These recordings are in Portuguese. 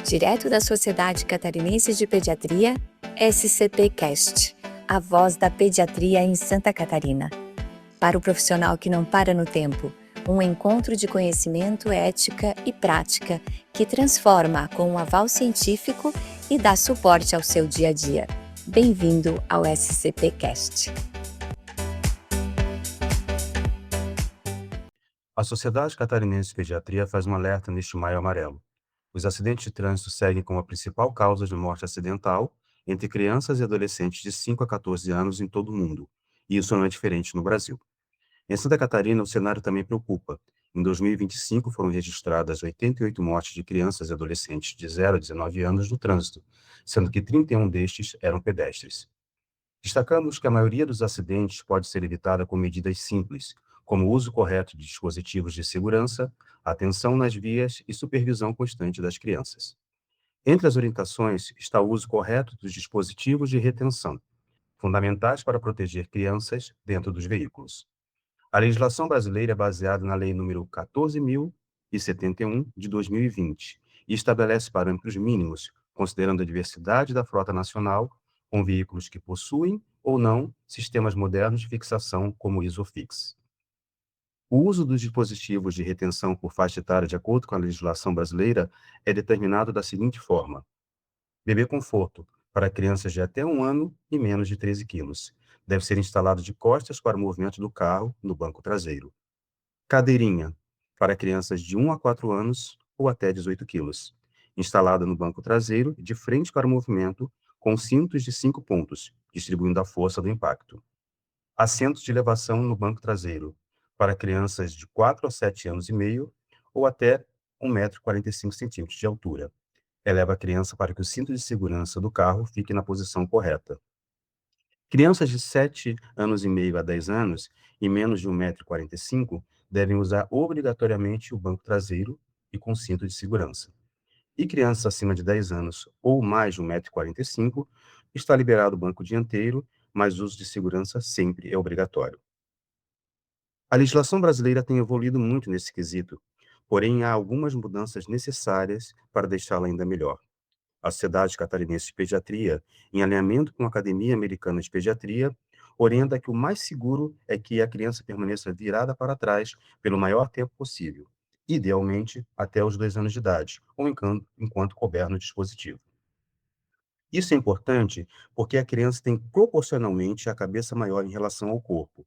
Direto da Sociedade Catarinense de Pediatria, SCPcast, a voz da pediatria em Santa Catarina. Para o profissional que não para no tempo, um encontro de conhecimento, ética e prática que transforma com um aval científico e dá suporte ao seu dia a dia. Bem-vindo ao SCPcast. A Sociedade Catarinense de Pediatria faz um alerta neste Maio Amarelo. Os acidentes de trânsito seguem como a principal causa de morte acidental entre crianças e adolescentes de 5 a 14 anos em todo o mundo, e isso não é diferente no Brasil. Em Santa Catarina, o cenário também preocupa. Em 2025, foram registradas 88 mortes de crianças e adolescentes de 0 a 19 anos no trânsito, sendo que 31 destes eram pedestres. Destacamos que a maioria dos acidentes pode ser evitada com medidas simples, como o uso correto de dispositivos de segurança, atenção nas vias e supervisão constante das crianças. Entre as orientações está o uso correto dos dispositivos de retenção, fundamentais para proteger crianças dentro dos veículos. A legislação brasileira é baseada na Lei nº 14.071, de 2020, e estabelece parâmetros mínimos, considerando a diversidade da frota nacional, com veículos que possuem ou não sistemas modernos de fixação, como o ISOFIX. O uso dos dispositivos de retenção por faixa etária, de acordo com a legislação brasileira, é determinado da seguinte forma: bebê conforto, para crianças de até 1 ano e menos de 13 quilos. Deve ser instalado de costas para o movimento do carro, no banco traseiro. Cadeirinha, para crianças de 1 a 4 anos ou até 18 quilos. Instalada no banco traseiro, de frente para o movimento, com cintos de 5 pontos, distribuindo a força do impacto. Assentos de elevação no banco traseiro, para crianças de 4 a 7 anos e meio ou até 1,45 m de altura. Eleva a criança para que o cinto de segurança do carro fique na posição correta. Crianças de 7 anos e meio a 10 anos e menos de 1,45 m devem usar obrigatoriamente o banco traseiro e com cinto de segurança. E crianças acima de 10 anos ou mais de 1,45 m está liberado o banco dianteiro, mas o uso de segurança sempre é obrigatório. A legislação brasileira tem evoluído muito nesse quesito, porém há algumas mudanças necessárias para deixá-la ainda melhor. A Sociedade Catarinense de Pediatria, em alinhamento com a Academia Americana de Pediatria, orienta que o mais seguro é que a criança permaneça virada para trás pelo maior tempo possível, idealmente até os 2 anos de idade, ou enquanto couber no dispositivo. Isso é importante porque a criança tem proporcionalmente a cabeça maior em relação ao corpo,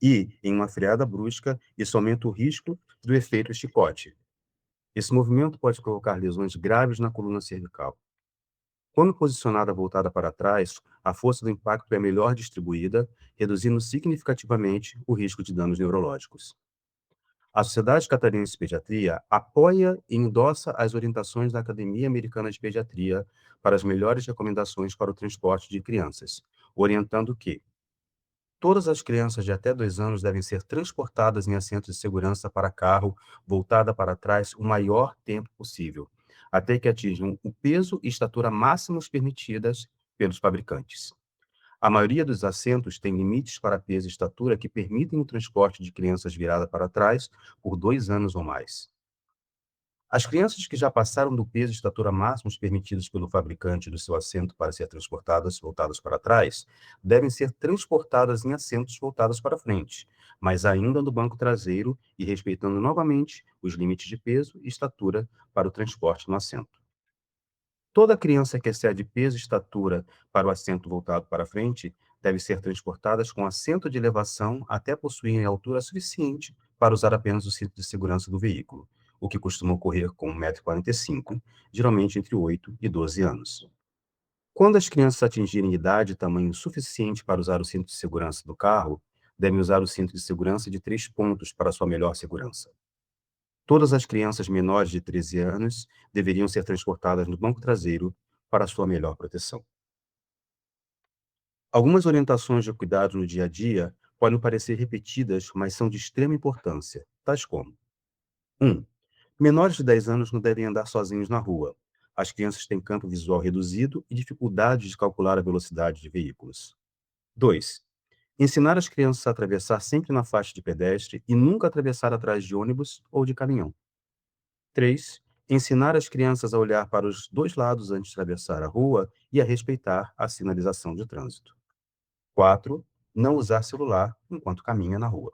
e, em uma freada brusca, isso aumenta o risco do efeito chicote. Esse movimento pode provocar lesões graves na coluna cervical. Quando posicionada voltada para trás, a força do impacto é melhor distribuída, reduzindo significativamente o risco de danos neurológicos. A Sociedade Catarinense de Pediatria apoia e endossa as orientações da Academia Americana de Pediatria para as melhores recomendações para o transporte de crianças, orientando que todas as crianças de até 2 anos devem ser transportadas em assentos de segurança para carro voltada para trás o maior tempo possível, até que atinjam o peso e estatura máximos permitidas pelos fabricantes. A maioria dos assentos tem limites para peso e estatura que permitem o transporte de crianças viradas para trás por 2 anos ou mais. As crianças que já passaram do peso e estatura máximos permitidos pelo fabricante do seu assento para ser transportadas voltadas para trás, devem ser transportadas em assentos voltados para frente, mas ainda no banco traseiro e respeitando novamente os limites de peso e estatura para o transporte no assento. Toda criança que excede peso e estatura para o assento voltado para frente deve ser transportada com assento de elevação até possuírem altura suficiente para usar apenas o cinto de segurança do veículo, o que costuma ocorrer com 1,45 m, geralmente entre 8 e 12 anos. Quando as crianças atingirem idade e tamanho suficiente para usar o cinto de segurança do carro, devem usar o cinto de segurança de 3 pontos para sua melhor segurança. Todas as crianças menores de 13 anos deveriam ser transportadas no banco traseiro para sua melhor proteção. Algumas orientações de cuidado no dia a dia podem parecer repetidas, mas são de extrema importância, tais como: 1. Menores de 10 anos não devem andar sozinhos na rua. As crianças têm campo visual reduzido e dificuldade de calcular a velocidade de veículos. 2. Ensinar as crianças a atravessar sempre na faixa de pedestre e nunca atravessar atrás de ônibus ou de caminhão. 3. Ensinar as crianças a olhar para os dois lados antes de atravessar a rua e a respeitar a sinalização de trânsito. 4. Não usar celular enquanto caminha na rua.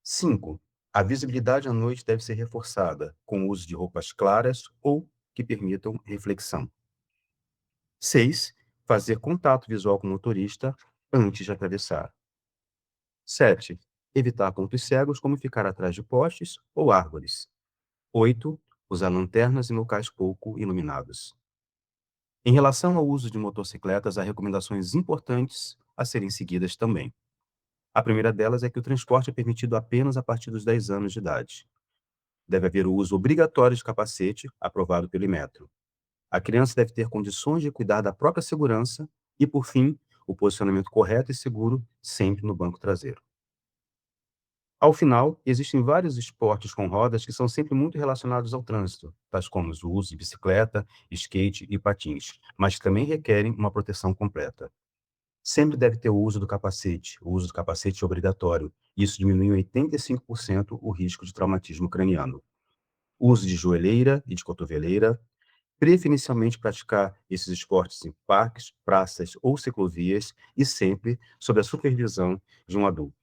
5. A visibilidade à noite deve ser reforçada com o uso de roupas claras ou que permitam reflexão. 6. Fazer contato visual com o motorista antes de atravessar. 7. Evitar pontos cegos, como ficar atrás de postes ou árvores. 8. Usar lanternas em locais pouco iluminados. Em relação ao uso de motocicletas, há recomendações importantes a serem seguidas também. A primeira delas é que o transporte é permitido apenas a partir dos 10 anos de idade. Deve haver o uso obrigatório de capacete, aprovado pelo Inmetro. A criança deve ter condições de cuidar da própria segurança e, por fim, o posicionamento correto e seguro sempre no banco traseiro. Ao final, existem vários esportes com rodas que são sempre muito relacionados ao trânsito, tais como o uso de bicicleta, skate e patins, mas que também requerem uma proteção completa. Sempre deve ter o uso do capacete. O uso do capacete é obrigatório. Isso diminui em 85% o risco de traumatismo craniano. Uso de joelheira e de cotoveleira. Preferencialmente praticar esses esportes em parques, praças ou ciclovias e sempre sob a supervisão de um adulto.